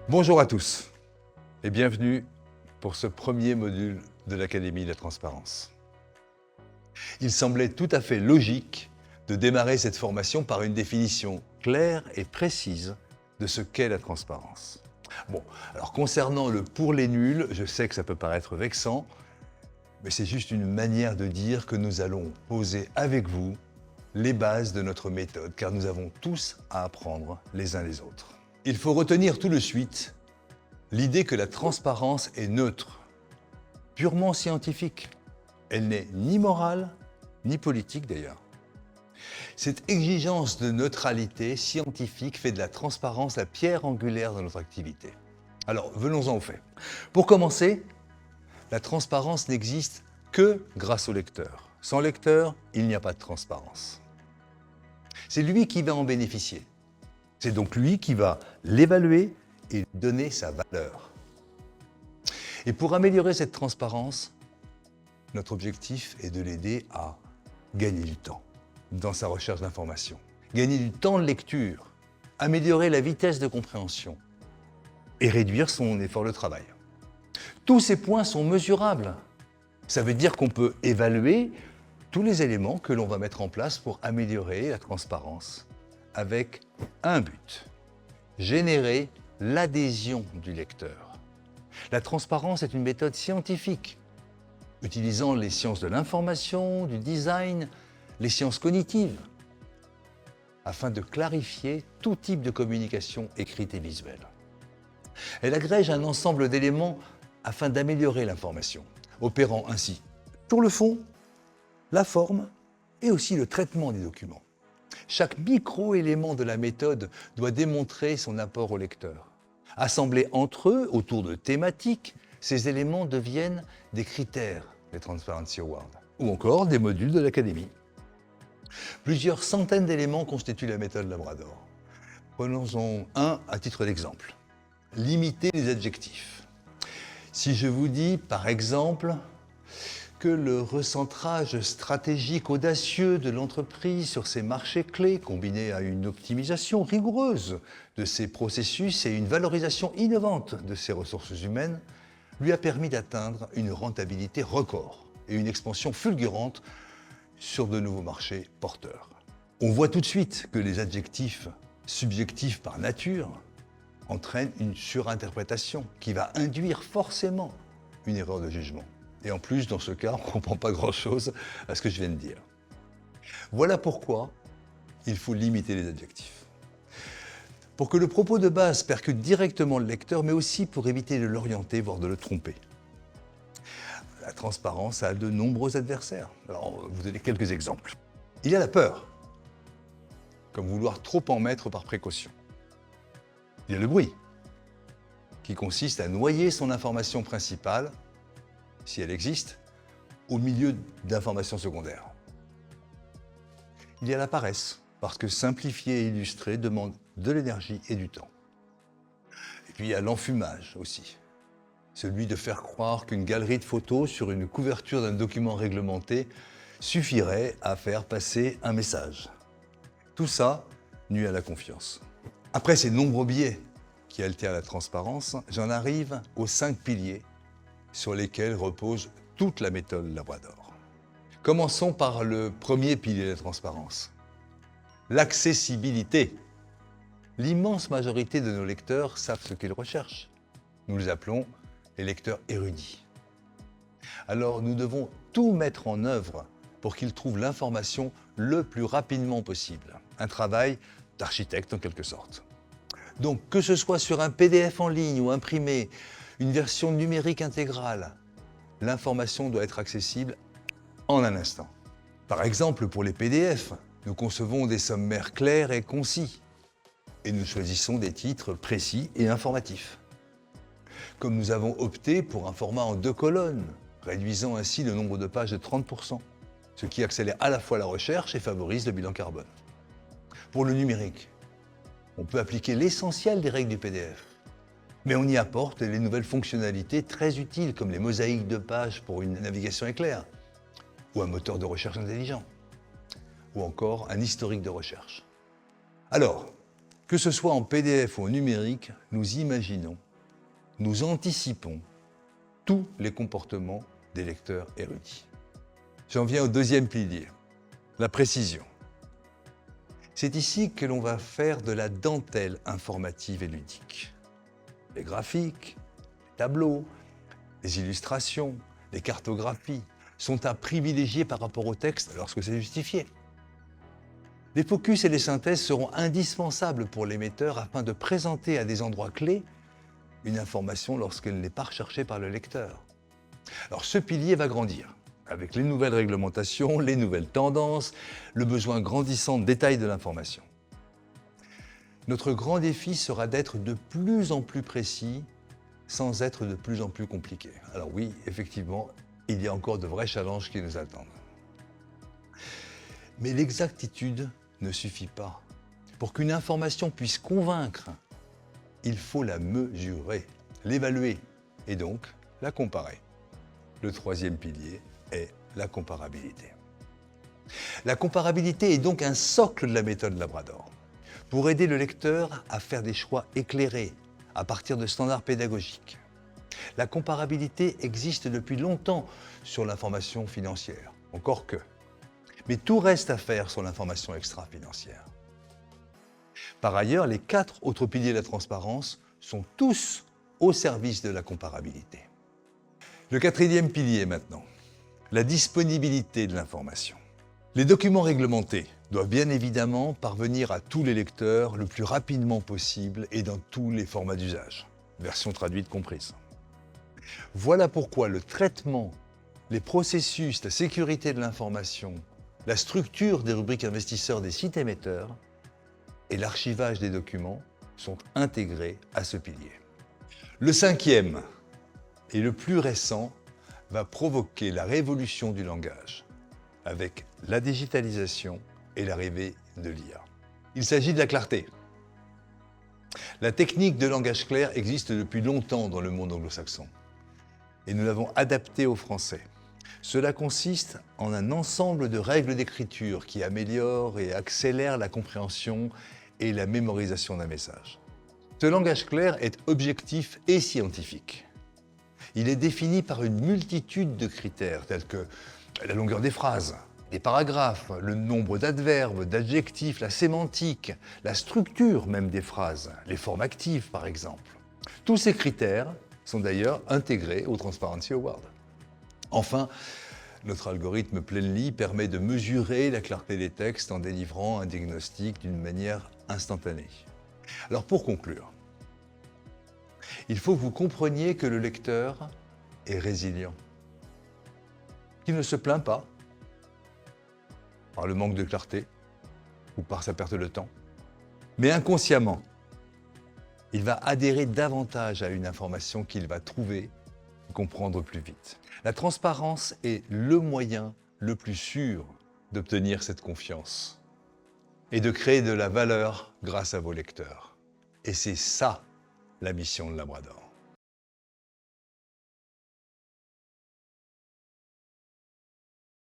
Bonjour à tous et bienvenue pour ce premier module de l'Académie de la Transparence. Il semblait tout à fait logique de démarrer cette formation par une définition claire et précise de ce qu'est la transparence. Bon, alors concernant le pour les nuls, je sais que ça peut paraître vexant, mais c'est juste une manière de dire que nous allons poser avec vous les bases de notre méthode, car nous avons tous à apprendre les uns les autres. Il faut retenir tout de suite l'idée que la transparence est neutre, purement scientifique. Elle n'est ni morale, ni politique d'ailleurs. Cette exigence de neutralité scientifique fait de la transparence la pierre angulaire de notre activité. Alors, venons-en aux faits. Pour commencer, la transparence n'existe que grâce au lecteur. Sans lecteur, il n'y a pas de transparence. C'est lui qui va en bénéficier. C'est donc lui qui va l'évaluer et lui donner sa valeur. Et pour améliorer cette transparence, notre objectif est de l'aider à gagner du temps dans sa recherche d'informations, gagner du temps de lecture, améliorer la vitesse de compréhension et réduire son effort de travail. Tous ces points sont mesurables. Ça veut dire qu'on peut évaluer tous les éléments que l'on va mettre en place pour améliorer la transparence avec un but, générer l'adhésion du lecteur. La transparence est une méthode scientifique, utilisant les sciences de l'information, du design, les sciences cognitives, afin de clarifier tout type de communication écrite et visuelle. Elle agrège un ensemble d'éléments afin d'améliorer l'information, opérant ainsi sur le fond, la forme et aussi le traitement des documents. Chaque micro-élément de la méthode doit démontrer son apport au lecteur. Assemblés entre eux autour de thématiques, ces éléments deviennent des critères des Transparency Awards ou encore des modules de l'Académie. Plusieurs centaines d'éléments constituent la méthode Labrador. Prenons-en un à titre d'exemple. Limiter les adjectifs. Si je vous dis, par exemple, que le recentrage stratégique audacieux de l'entreprise sur ses marchés clés, combiné à une optimisation rigoureuse de ses processus et une valorisation innovante de ses ressources humaines, lui a permis d'atteindre une rentabilité record et une expansion fulgurante sur de nouveaux marchés porteurs. On voit tout de suite que les adjectifs subjectifs par nature entraînent une surinterprétation qui va induire forcément une erreur de jugement. Et en plus, dans ce cas, on ne comprend pas grand-chose à ce que je viens de dire. Voilà pourquoi il faut limiter les adjectifs. Pour que le propos de base percute directement le lecteur, mais aussi pour éviter de l'orienter, voire de le tromper. La transparence a de nombreux adversaires. Alors, vous donner quelques exemples. Il y a la peur, comme vouloir trop en mettre par précaution. Il y a le bruit, qui consiste à noyer son information principale, si elle existe, au milieu d'informations secondaires. Il y a la paresse, parce que simplifier et illustrer demande de l'énergie et du temps. Et puis il y a l'enfumage aussi, celui de faire croire qu'une galerie de photos sur une couverture d'un document réglementé suffirait à faire passer un message. Tout ça nuit à la confiance. Après ces nombreux biais qui altèrent la transparence, j'en arrive aux 5 piliers sur lesquels repose toute la méthode Labrador. Commençons par le premier pilier de la transparence, l'accessibilité. L'immense majorité de nos lecteurs savent ce qu'ils recherchent. Nous les appelons les lecteurs érudits. Alors nous devons tout mettre en œuvre pour qu'ils trouvent l'information le plus rapidement possible. Un travail d'architecte en quelque sorte. Donc que ce soit sur un PDF en ligne ou imprimé, une version numérique intégrale, l'information doit être accessible en un instant. Par exemple, pour les PDF, nous concevons des sommaires clairs et concis et nous choisissons des titres précis et informatifs. Comme nous avons opté pour un format en 2 colonnes, réduisant ainsi le nombre de pages de 30%, ce qui accélère à la fois la recherche et favorise le bilan carbone. Pour le numérique, on peut appliquer l'essentiel des règles du PDF, mais on y apporte les nouvelles fonctionnalités très utiles comme les mosaïques de pages pour une navigation éclair, ou un moteur de recherche intelligent, ou encore un historique de recherche. Alors, Que ce soit en PDF ou en numérique, nous imaginons, nous anticipons tous les comportements des lecteurs érudits. J'en viens au deuxième pilier, la précision. C'est ici que l'on va faire de la dentelle informative et ludique. Les graphiques, les tableaux, les illustrations, les cartographies sont à privilégier par rapport au texte lorsque c'est justifié. Les focus et les synthèses seront indispensables pour l'émetteur afin de présenter à des endroits clés une information lorsqu'elle n'est pas recherchée par le lecteur. Alors ce pilier va grandir avec les nouvelles réglementations, les nouvelles tendances, le besoin grandissant de détails de l'information. Notre grand défi sera d'être de plus en plus précis sans être de plus en plus compliqué. Alors oui, effectivement, il y a encore de vrais challenges qui nous attendent. Mais l'exactitude ne suffit pas. Pour qu'une information puisse convaincre, il faut la mesurer, l'évaluer et donc la comparer. Le troisième pilier est la comparabilité. La comparabilité est donc un socle de la méthode Labrador pour aider le lecteur à faire des choix éclairés à partir de standards pédagogiques. La comparabilité existe depuis longtemps sur l'information financière, encore que. Mais tout reste à faire sur l'information extra-financière. Par ailleurs, les 4 autres piliers de la transparence sont tous au service de la comparabilité. Le 4e pilier maintenant, la disponibilité de l'information. Les documents réglementés doivent bien évidemment parvenir à tous les lecteurs le plus rapidement possible et dans tous les formats d'usage, version traduite comprise. Voilà pourquoi le traitement, les processus, la sécurité de l'information, la structure des rubriques investisseurs des sites émetteurs et l'archivage des documents sont intégrés à ce pilier. Le 5e et le plus récent va provoquer la révolution du langage avec la digitalisation et l'arrivée de l'IA. Il s'agit de la clarté. La technique de langage clair existe depuis longtemps dans le monde anglo-saxon et nous l'avons adaptée au français. Cela consiste en un ensemble de règles d'écriture qui améliorent et accélèrent la compréhension et la mémorisation d'un message. Ce langage clair est objectif et scientifique. Il est défini par une multitude de critères tels que la longueur des phrases, des paragraphes, le nombre d'adverbes, d'adjectifs, la sémantique, la structure même des phrases, les formes actives par exemple. Tous ces critères sont d'ailleurs intégrés au Transparency Award. Enfin, notre algorithme Plennly permet de mesurer la clarté des textes en délivrant un diagnostic d'une manière instantanée. Alors pour conclure, il faut que vous compreniez que le lecteur est résilient, qu'il ne se plaint pas par le manque de clarté ou par sa perte de temps, mais inconsciemment, il va adhérer davantage à une information qu'il va trouver et comprendre plus vite. La transparence est le moyen le plus sûr d'obtenir cette confiance et de créer de la valeur grâce à vos lecteurs. Et c'est ça la mission de Labrador.